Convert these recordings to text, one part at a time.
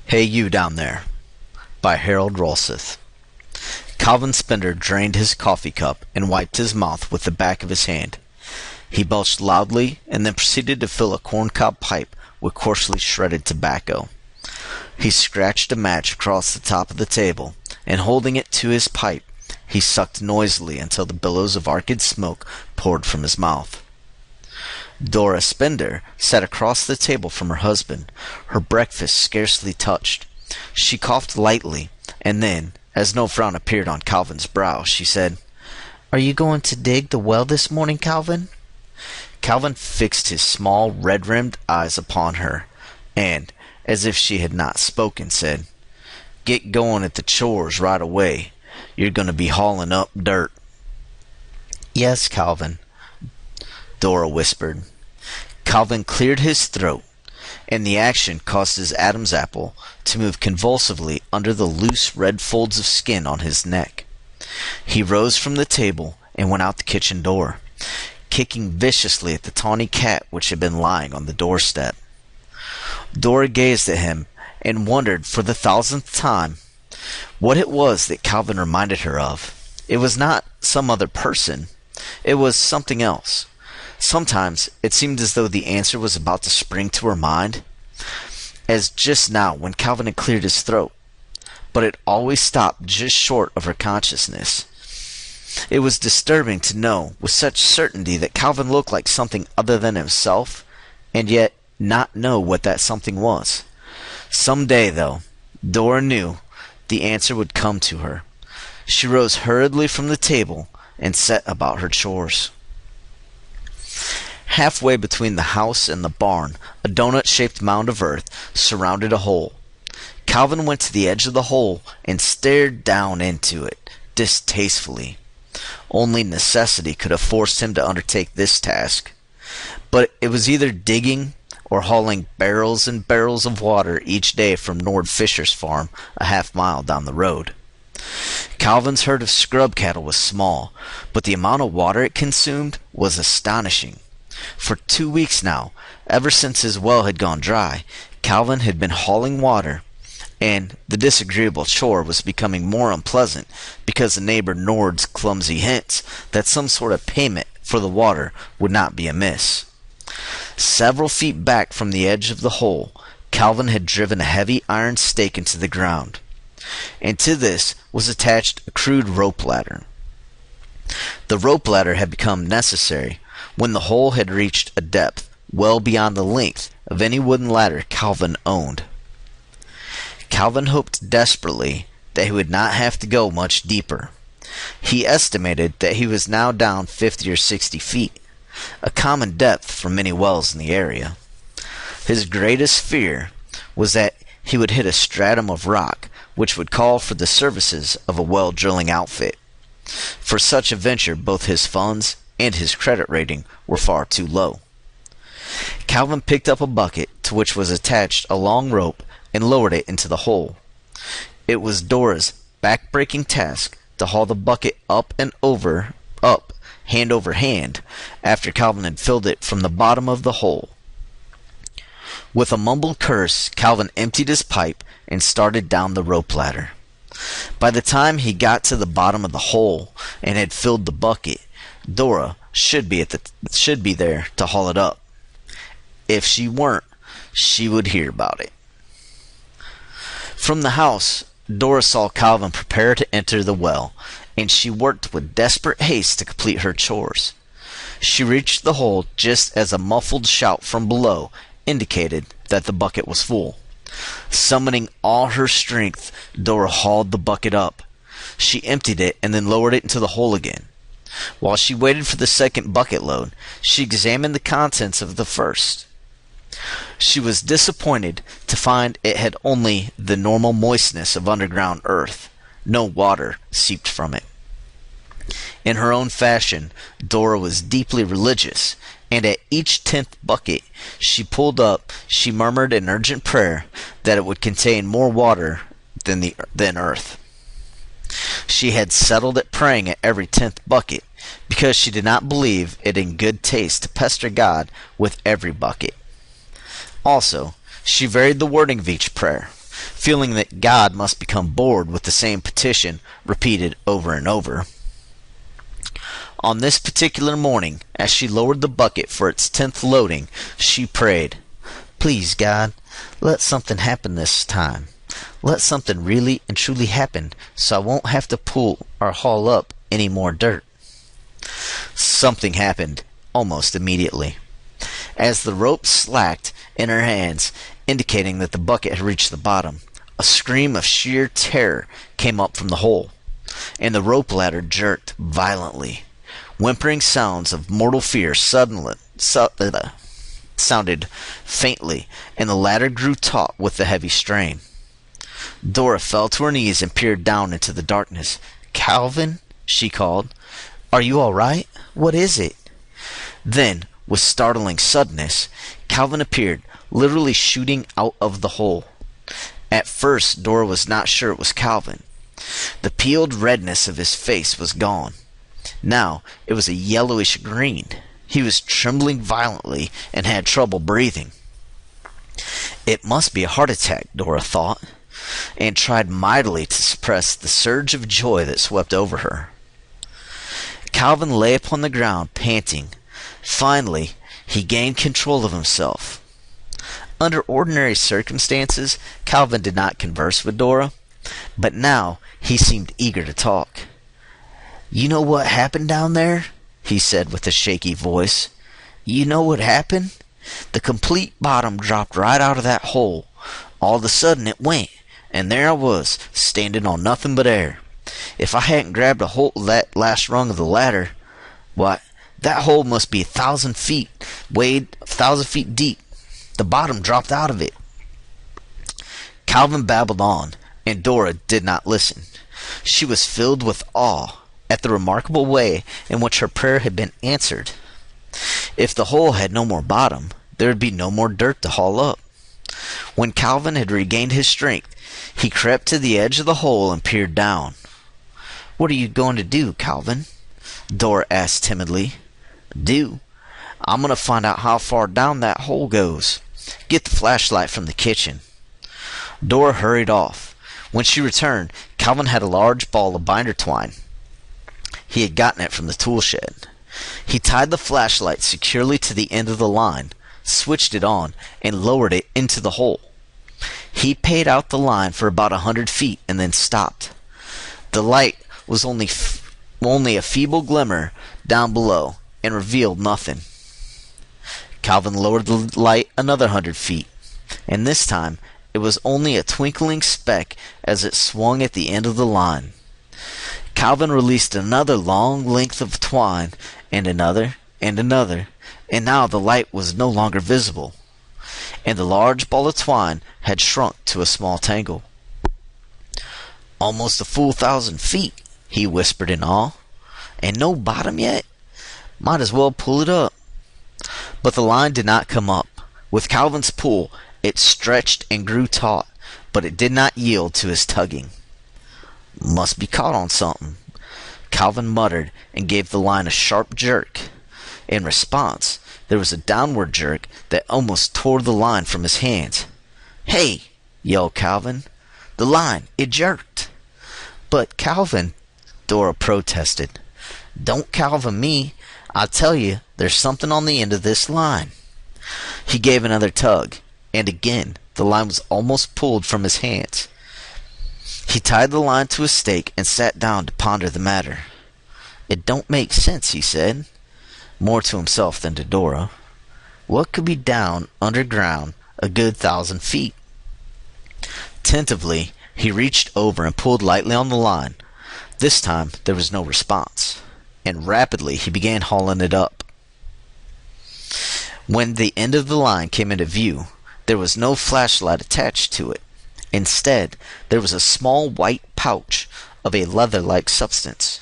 Hey You Down There by Harold Rolseth. Calvin Spender drained his coffee cup and wiped his mouth with the back of his hand. He belched loudly and then proceeded to fill a corncob pipe with coarsely shredded tobacco. He scratched a match across the top of the table, and holding it to his pipe, he sucked noisily until the billows of arcid smoke poured from his mouth. Dora Spender sat across the table from her husband, her breakfast scarcely touched. She coughed lightly, and then, as no frown appeared on Calvin's brow, she said, "Are you going to dig the well this morning, Calvin?" Calvin fixed his small, red-rimmed eyes upon her, and, as if she had not spoken, said, "Get going at the chores right away. You're going to be hauling up dirt." "Yes, Calvin," Dora whispered. Calvin cleared his throat, and the action caused his Adam's apple to move convulsively under the loose red folds of skin on his neck. He rose from the table and went out the kitchen door, kicking viciously at the tawny cat which had been lying on the doorstep. Dora gazed at him and wondered for the thousandth time what it was that Calvin reminded her of. It was not some other person. It was something else. Sometimes it seemed as though the answer was about to spring to her mind, as just now when Calvin had cleared his throat, but it always stopped just short of her consciousness. It was disturbing to know with such certainty that Calvin looked like something other than himself, and yet not know what that something was. Some day, though, Dora knew the answer would come to her. She rose hurriedly from the table and set about her chores. Halfway between the house and the barn, a donut-shaped mound of earth surrounded a hole. Calvin went to the edge of the hole and stared down into it, distastefully. Only necessity could have forced him to undertake this task. But it was either digging or hauling barrels and barrels of water each day from Nord Fisher's farm a half-mile down the road. Calvin's herd of scrub cattle was small, but the amount of water it consumed was astonishing. For 2 weeks now, ever since his well had gone dry, Calvin had been hauling water, and the disagreeable chore was becoming more unpleasant because of neighbor Nord's clumsy hints that some sort of payment for the water would not be amiss. Several feet back from the edge of the hole, Calvin had driven a heavy iron stake into the ground, and to this was attached a crude rope ladder. The rope ladder had become necessary when the hole had reached a depth well beyond the length of any wooden ladder Calvin owned. Calvin hoped desperately that he would not have to go much deeper. He estimated that he was now down 50 or 60 feet, a common depth for many wells in the area. His greatest fear was that he would hit a stratum of rock which would call for the services of a well drilling outfit. For such a venture, both his funds and his credit rating were far too low. Calvin picked up a bucket to which was attached a long rope and lowered it into the hole. It was Dora's back-breaking task to haul the bucket up, hand over hand, after Calvin had filled it from the bottom of the hole. With a mumbled curse, Calvin emptied his pipe and started down the rope ladder. By the time he got to the bottom of the hole and had filled the bucket, Dora should be there to haul it up. If she weren't, she would hear about it. From the house, Dora saw Calvin prepare to enter the well, and she worked with desperate haste to complete her chores. She reached the hole just as a muffled shout from below indicated that the bucket was full. Summoning all her strength, Dora hauled the bucket up. She emptied it and then lowered it into the hole again. While she waited for the second bucket load, she examined the contents of the first. She was disappointed to find it had only the normal moistness of underground earth. No water seeped from it. In her own fashion, Dora was deeply religious, and at each 10th bucket she pulled up, she murmured an urgent prayer that it would contain more water than earth. She had settled at praying at every 10th bucket, because she did not believe it in good taste to pester God with every bucket. Also, she varied the wording of each prayer. feeling that God must become bored with the same petition repeated over and over. On this particular morning, as she lowered the bucket for its 10th loading, she prayed, "Please, God, let something happen this time. Let something really and truly happen so I won't have to pull or haul up any more dirt." Something happened almost immediately. As the rope slacked in her hands, indicating that the bucket had reached the bottom, a scream of sheer terror came up from the hole, and the rope ladder jerked violently. Whimpering sounds of mortal fear suddenly sounded faintly, and the ladder grew taut with the heavy strain. Dora fell to her knees and peered down into the darkness. "Calvin," she called, "are you all right? What is it?" Then, with startling suddenness, Calvin appeared, literally shooting out of the hole. At first, Dora was not sure it was Calvin. The peeled redness of his face was gone. Now it was a yellowish green. He was trembling violently and had trouble breathing. It must be a heart attack, Dora thought, and tried mightily to suppress the surge of joy that swept over her. Calvin lay upon the ground, panting. Finally, he gained control of himself. Under ordinary circumstances, Calvin did not converse with Dora, but now he seemed eager to talk. "You know what happened down there?" he said with a shaky voice. "You know what happened? The complete bottom dropped right out of that hole. All of a sudden it went, and there I was, standing on nothing but air. If I hadn't grabbed a hold of that last rung of the ladder, why, that hole must be 1,000 feet, weighed 1,000 feet deep. The bottom dropped out of it." Calvin babbled on, and Dora did not listen. She was filled with awe at the remarkable way in which her prayer had been answered. If the hole had no more bottom, there would be no more dirt to haul up. When Calvin had regained his strength, he crept to the edge of the hole and peered down. "What are you going to do, Calvin?" Dora asked timidly. "Do? I'm going to find out how far down that hole goes. Get the flashlight from the kitchen." Dora hurried off. When she returned, Calvin had a large ball of binder twine. He had gotten it from the tool shed. He tied the flashlight securely to the end of the line, switched it on, and lowered it into the hole. He paid out the line for about 100 feet and then stopped. The light was only a feeble glimmer down below and revealed nothing. Calvin lowered the light another 100 feet, and this time it was only a twinkling speck as it swung at the end of the line. Calvin released another long length of twine, and another, and another, and now the light was no longer visible, and the large ball of twine had shrunk to a small tangle. "Almost a full 1,000 feet," he whispered in awe. "And no bottom yet? Might as well pull it up." But the line did not come up. With Calvin's pull, it stretched and grew taut, but it did not yield to his tugging. "Must be caught on something," Calvin muttered and gave the line a sharp jerk. In response, there was a downward jerk that almost tore the line from his hands. "Hey!" yelled Calvin. "The line, it jerked." "But Calvin," Dora protested. "Don't Calvin me. I tell you, there's something on the end of this line." He gave another tug, and again the line was almost pulled from his hands. He tied the line to a stake and sat down to ponder the matter. "It don't make sense," he said, more to himself than to Dora. "What could be down underground a good 1,000 feet?" Tentatively, he reached over and pulled lightly on the line. This time there was no response, and rapidly he began hauling it up. When the end of the line came into view, there was no flashlight attached to it. Instead, there was a small white pouch of a leather-like substance.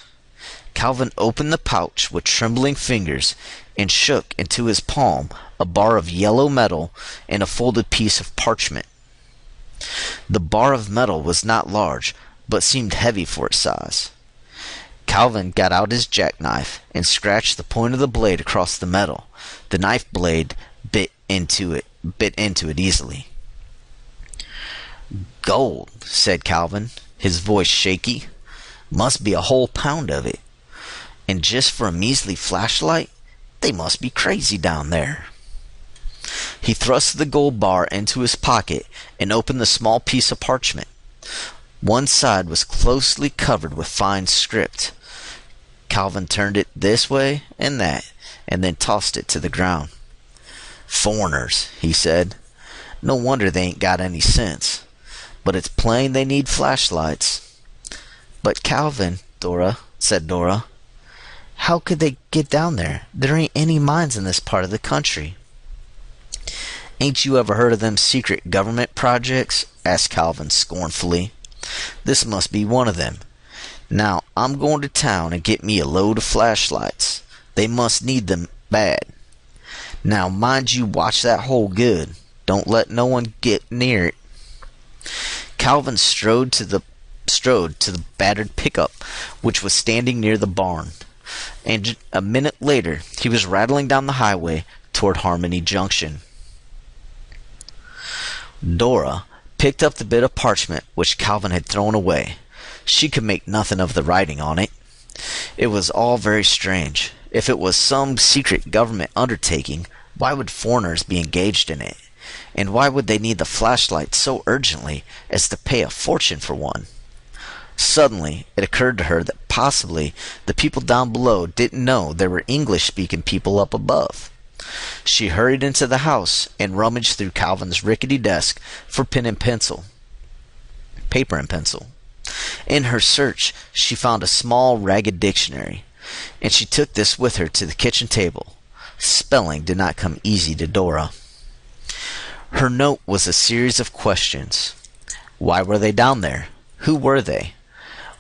Calvin opened the pouch with trembling fingers and shook into his palm a bar of yellow metal and a folded piece of parchment. The bar of metal was not large, but seemed heavy for its size. Calvin got out his jackknife and scratched the point of the blade across the metal. The knife blade bit into it easily. "Gold," said Calvin, his voice shaky. "Must be a whole pound of it. And just for a measly flashlight? They must be crazy down there." He thrust the gold bar into his pocket and opened the small piece of parchment. One side was closely covered with fine script. Calvin turned it this way and that, and then tossed it to the ground. "Foreigners," he said. "No wonder they ain't got any sense. But it's plain they need flashlights." "But Calvin," said Dora, "how could they get down there? There ain't any mines in this part of the country." "Ain't you ever heard of them secret government projects?" asked Calvin scornfully. "This must be one of them. Now, I'm going to town and get me a load of flashlights. They must need them bad. Now, mind you watch that hole good. Don't let no one get near it." Calvin strode to the battered pickup, which was standing near the barn, and a minute later he was rattling down the highway toward Harmony Junction. Dora picked up the bit of parchment which Calvin had thrown away. She could make nothing of the writing on it. It was all very strange. If it was some secret government undertaking, why would foreigners be engaged in it? And why would they need the flashlight so urgently as to pay a fortune for one? Suddenly, it occurred to her that possibly the people down below didn't know there were English-speaking people up above. She hurried into the house and rummaged through Calvin's rickety desk for paper and pencil. In her search, she found a small, ragged dictionary, and she took this with her to the kitchen table. Spelling did not come easy to Dora. Her note was a series of questions. Why were they down there? Who were they?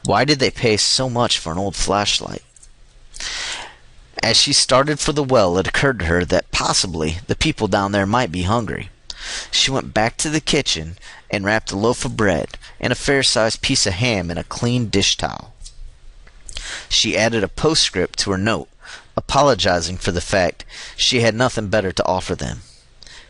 Why did they pay so much for an old flashlight? As she started for the well, it occurred to her that possibly the people down there might be hungry. She went back to the kitchen and wrapped a loaf of bread and a fair-sized piece of ham in a clean dish towel. She added a postscript to her note, apologizing for the fact she had nothing better to offer them.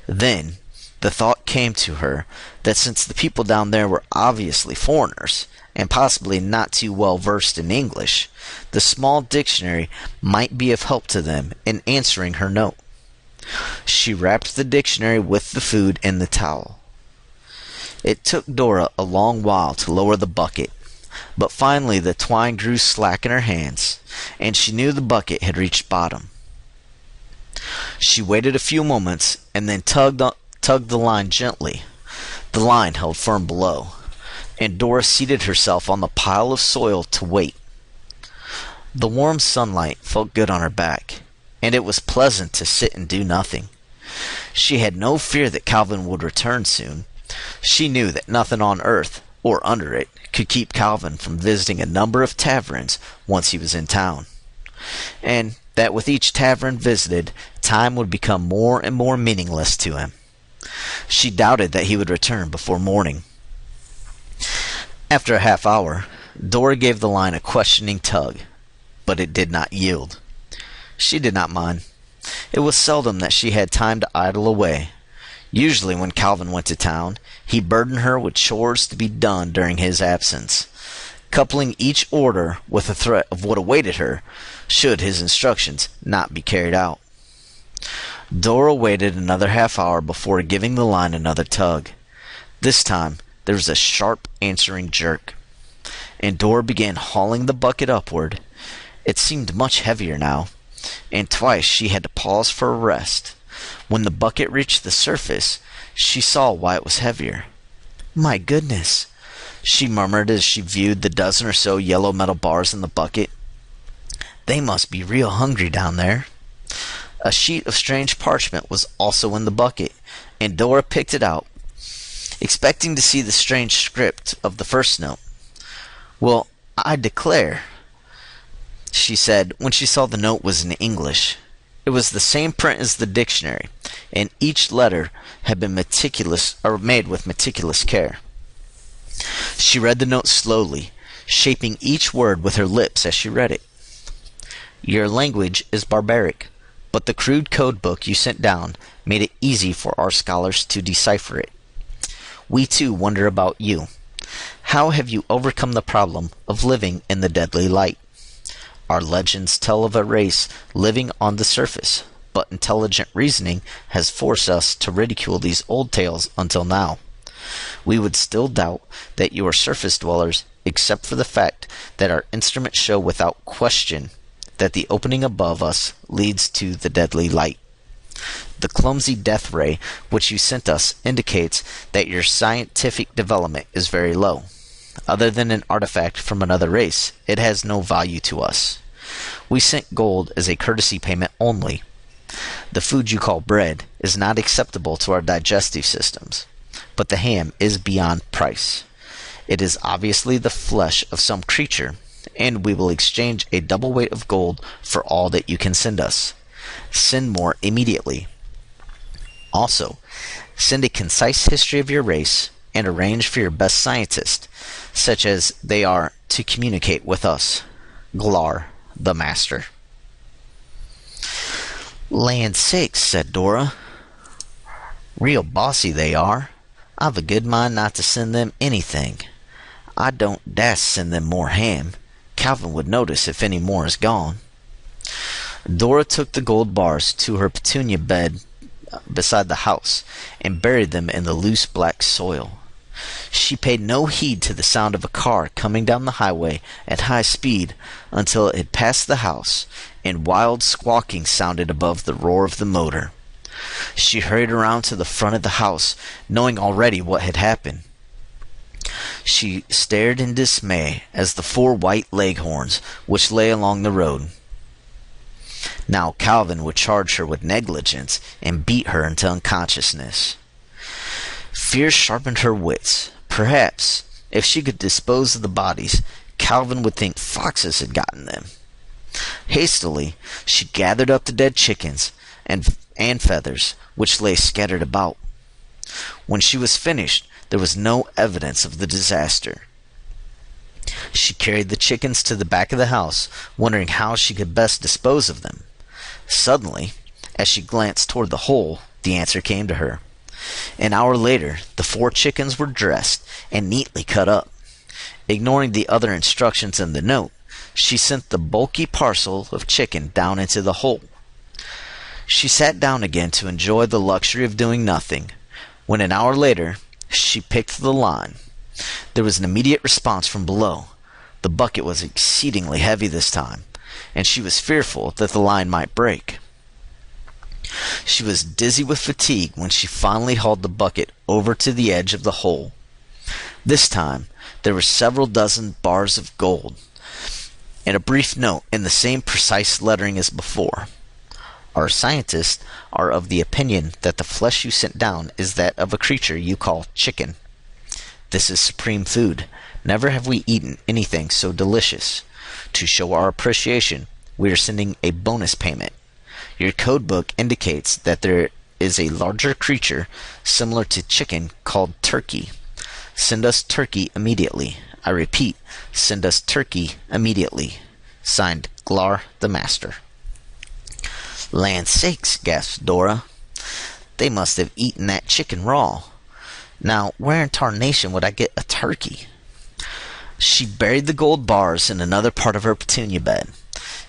Then the thought came to her that since the people down there were obviously foreigners, and possibly not too well versed in English, the small dictionary might be of help to them in answering her note. She wrapped the dictionary with the food in the towel. It took Dora a long while to lower the bucket, but finally the twine grew slack in her hands, and she knew the bucket had reached bottom. She waited a few moments and then tugged the line gently. The line held firm below, and Dora seated herself on the pile of soil to wait. The warm sunlight felt good on her back, and it was pleasant to sit and do nothing. She had no fear that Calvin would return soon. She knew that nothing on earth, or under it, could keep Calvin from visiting a number of taverns once he was in town, and that with each tavern visited, time would become more and more meaningless to him. She doubted that he would return before morning. After a half hour, Dora gave the line a questioning tug, but it did not yield. She did not mind. It was seldom that she had time to idle away. Usually when Calvin went to town, he burdened her with chores to be done during his absence, coupling each order with a threat of what awaited her should his instructions not be carried out. Dora waited another half hour before giving the line another tug. This time there was a sharp answering jerk, and Dora began hauling the bucket upward. It seemed much heavier now, and twice she had to pause for a rest. When the bucket reached the surface, she saw why it was heavier. "My goodness," she murmured as she viewed the dozen or so yellow metal bars in the bucket. "They must be real hungry down there." A sheet of strange parchment was also in the bucket, and Dora picked it out, expecting to see the strange script of the first note. "Well, I declare," she said when she saw the note was in English. It was the same print as the dictionary, and each letter had been made with meticulous care. She read the note slowly, shaping each word with her lips as she read it. "Your language is barbaric, but the crude code book you sent down made it easy for our scholars to decipher it. we too wonder about you. How have you overcome the problem of living in the deadly light? Our legends tell of a race living on the surface, but intelligent reasoning has forced us to ridicule these old tales until now. We would still doubt that you are surface dwellers, except for the fact that our instruments show without question that the opening above us leads to the deadly light. The clumsy death ray which you sent us indicates that your scientific development is very low. Other than an artifact from another race, it has no value to us. We sent gold as a courtesy payment only. The food you call bread is not acceptable to our digestive systems, but the ham is beyond price. It is obviously the flesh of some creature, and we will exchange a double weight of gold for all that you can send us. Send more immediately. Also, send a concise history of your race and arrange for your best scientists, such as they are, to communicate with us. Glar, the Master. Land sakes, said Dora. Real bossy they are. I've a good mind not to send them anything. I don't dast send them more ham. Calvin would notice if any more is gone. Dora took the gold bars to her petunia bed beside the house and buried them in the loose black soil. She paid no heed to the sound of a car coming down the highway at high speed until it had passed the house, and wild squawking sounded above the roar of the motor. She hurried around to the front of the house, knowing already what had happened. She stared in dismay as the 4 white leghorns which lay along the road. Now Calvin would charge her with negligence and beat her into unconsciousness. Fear sharpened her wits. Perhaps, if she could dispose of the bodies, Calvin would think foxes had gotten them. Hastily, she gathered up the dead chickens and feathers which lay scattered about. When she was finished, there was no evidence of the disaster. She carried the chickens to the back of the house, wondering how she could best dispose of them. Suddenly, as she glanced toward the hole, the answer came to her. An hour later, the 4 chickens were dressed and neatly cut up. Ignoring the other instructions in the note, she sent the bulky parcel of chicken down into the hole. She sat down again to enjoy the luxury of doing nothing. When an hour later, she picked the line. There was an immediate response from below. The bucket was exceedingly heavy this time, and she was fearful that the line might break. She was dizzy with fatigue when she finally hauled the bucket over to the edge of the hole. This time, there were several dozen bars of gold, and a brief note in the same precise lettering as before. Our scientists are of the opinion that the flesh you sent down is that of a creature you call chicken. This is supreme food. Never have we eaten anything so delicious. To show our appreciation, we are sending a bonus payment. Your code book indicates that there is a larger creature similar to chicken called turkey. Send us turkey immediately. I repeat, send us turkey immediately. Signed, Glar the Master. Land sakes, gasped Dora. They must have eaten that chicken raw. Now, where in tarnation would I get a turkey? She buried the gold bars in another part of her petunia bed.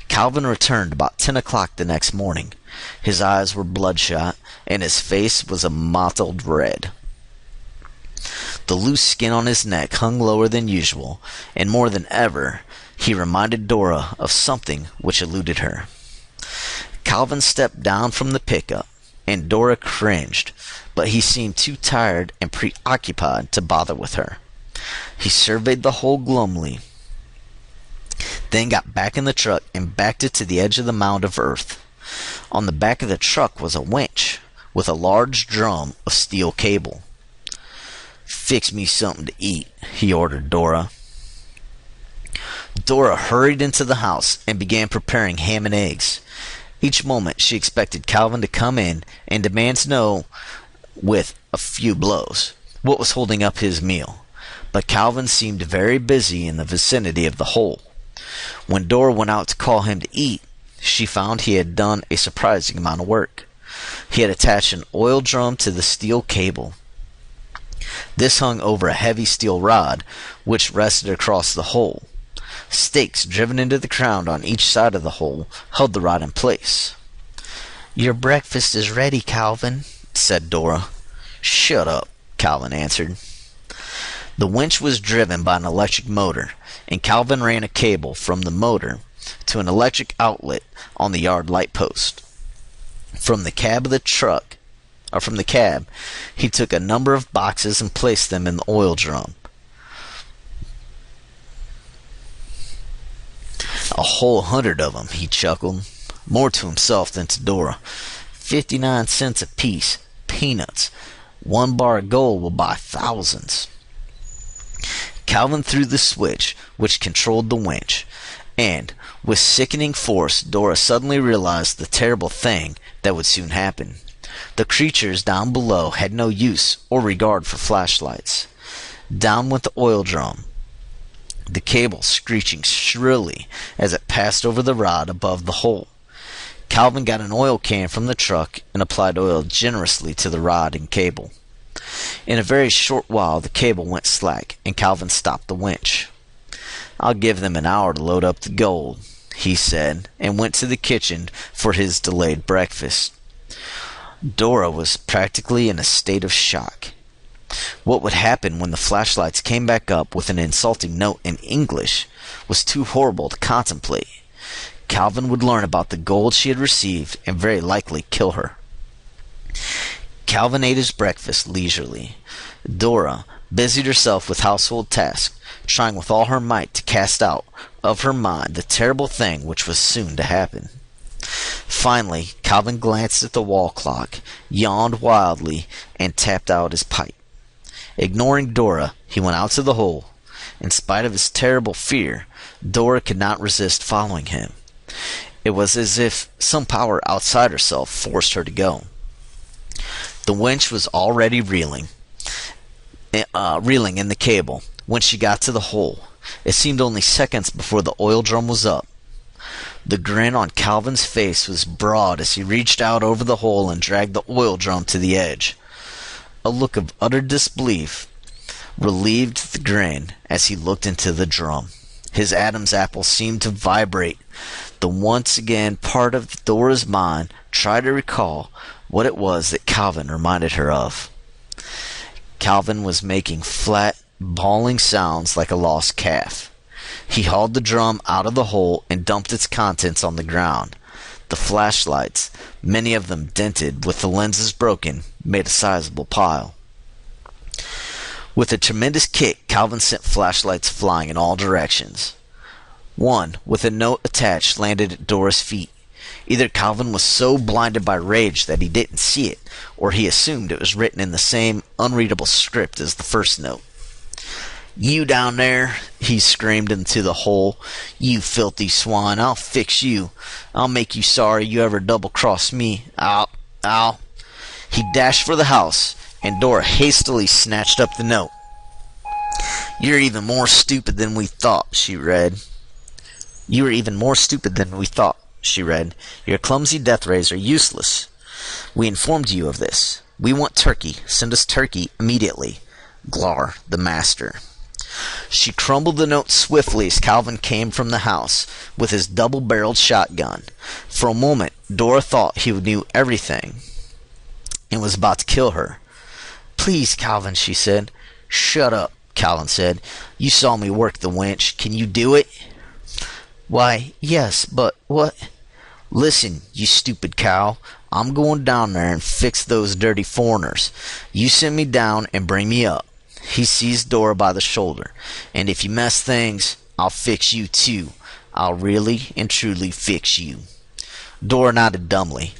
Calvin returned about 10 o'clock the next morning. His eyes were bloodshot, and his face was a mottled red. The loose skin on his neck hung lower than usual, and more than ever, he reminded Dora of something which eluded her. Calvin stepped down from the pickup, and Dora cringed, but he seemed too tired and preoccupied to bother with her. He surveyed the hole gloomily, then got back in the truck and backed it to the edge of the mound of earth. On the back of the truck was a winch with a large drum of steel cable. "Fix me something to eat," he ordered Dora. Dora hurried into the house and began preparing ham and eggs. Each moment she expected Calvin to come in and demand to know, with a few blows, what was holding up his meal. But Calvin seemed very busy in the vicinity of the hole. When Dora went out to call him to eat, she found he had done a surprising amount of work. He had attached an oil drum to the steel cable. This hung over a heavy steel rod, which rested across the hole. Stakes driven into the ground on each side of the hole held the rod in place. "Your breakfast is ready, Calvin," said Dora. "Shut up," Calvin answered. The winch was driven by an electric motor, and Calvin ran a cable from the motor to an electric outlet on the yard light post. From the cab, he took a number of boxes and placed them in the oil drum. "A whole 100 of 'em," he chuckled, more to himself than to Dora. 59 cents apiece. Peanuts. 1 bar of gold will buy thousands. Calvin threw the switch which controlled the winch, and, with sickening force, Dora suddenly realized the terrible thing that would soon happen. The creatures down below had no use or regard for flashlights. Down went the oil drum, the cable screeching shrilly as it passed over the rod above the hole. Calvin got an oil can from the truck and applied oil generously to the rod and cable. In a very short while the cable went slack, and Calvin stopped the winch. "I'll give them an hour to load up the gold," he said, and went to the kitchen for his delayed breakfast. Dora was practically in a state of shock. What would happen when the flashlights came back up with an insulting note in English was too horrible to contemplate. Calvin would learn about the gold she had received and very likely kill her. Calvin ate his breakfast leisurely. Dora busied herself with household tasks, trying with all her might to cast out of her mind the terrible thing which was soon to happen. Finally, Calvin glanced at the wall clock, yawned wildly, and tapped out his pipe. Ignoring Dora, he went out to the hole. In spite of his terrible fear, Dora could not resist following him. It was as if some power outside herself forced her to go. The winch was already reeling in the cable when she got to the hole. It seemed only seconds before the oil drum was up. The grin on Calvin's face was broad as he reached out over the hole and dragged the oil drum to the edge. A look of utter disbelief relieved the grin as he looked into the drum. His Adam's apple seemed to vibrate. The once again part of Dora's mind tried to recall what it was that Calvin reminded her of. Calvin was making flat, bawling sounds like a lost calf. He hauled the drum out of the hole and dumped its contents on the ground. The flashlights, many of them dented with the lenses broken, made a sizable pile. With a tremendous kick, Calvin sent flashlights flying in all directions. One, with a note attached, landed at Dora's feet. Either Calvin was so blinded by rage that he didn't see it, or he assumed it was written in the same unreadable script as the first note. "You down there," he screamed into the hole. "You filthy swine, I'll fix you. I'll make you sorry you ever double-crossed me. Ow, ow." He dashed for the house, and Dora hastily snatched up the note. "You're even more stupid than we thought," she read. "You are even more stupid than we thought," she read. "Your clumsy death rays are useless. We informed you of this. We want turkey. Send us turkey immediately. Glar, the master." She crumbled the note swiftly as Calvin came from the house with his double-barreled shotgun. For a moment, Dora thought he knew everything and was about to kill her. "Please, Calvin," she said. "Shut up," Calvin said. "You saw me work the winch. Can you do it?" "Why, yes, but what—" "Listen, you stupid cow. I'm going down there and fix those dirty foreigners. You send me down and bring me up." He seized Dora by the shoulder. "And if you mess things, I'll fix you too. I'll really and truly fix you." Dora nodded dumbly.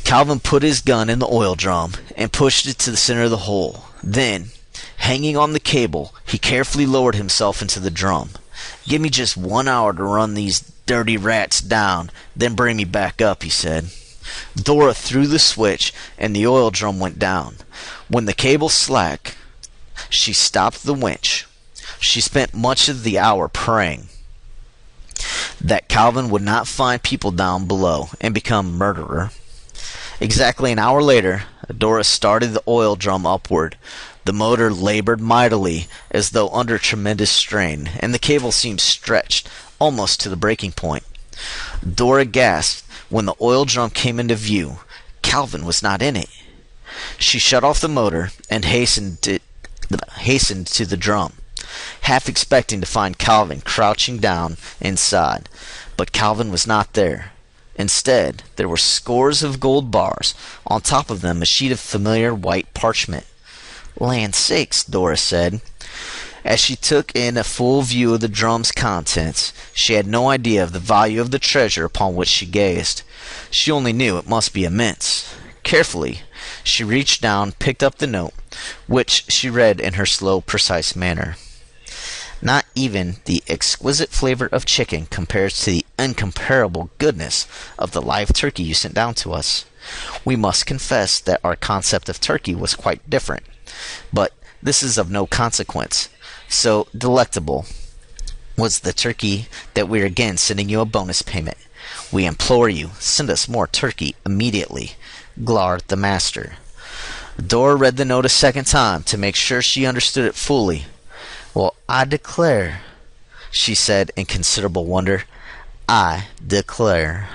Calvin put his gun in the oil drum and pushed it to the center of the hole. Then, hanging on the cable, he carefully lowered himself into the drum. "Give me just 1 hour to run these dirty rats down, then bring me back up," he said. Dora threw the switch, and the oil drum went down. When the cable slacked, she stopped the winch. She spent much of the hour praying that Calvin would not find people down below and become a murderer. Exactly an hour later, Dora started the oil drum upward. The motor labored mightily, as though under tremendous strain, and the cable seemed stretched almost to the breaking point. Dora gasped when the oil drum came into view. Calvin was not in it. She shut off the motor and hastened to the drum, half expecting to find Calvin crouching down inside. But Calvin was not there. Instead, there were scores of gold bars, on top of them a sheet of familiar white parchment. "Land sakes," Dora said. As she took in a full view of the drum's contents, she had no idea of the value of the treasure upon which she gazed. She only knew it must be immense. Carefully, she reached down, picked up the note, which she read in her slow, precise manner. "Not even the exquisite flavor of chicken compares to the incomparable goodness of the live turkey you sent down to us. We must confess that our concept of turkey was quite different, but this is of no consequence. So delectable was the turkey that we are again sending you a bonus payment. We implore you, send us more turkey immediately. Glar the Master." Dora read the note a second time to make sure she understood it fully. "Well, I declare," she said in considerable wonder. "I declare."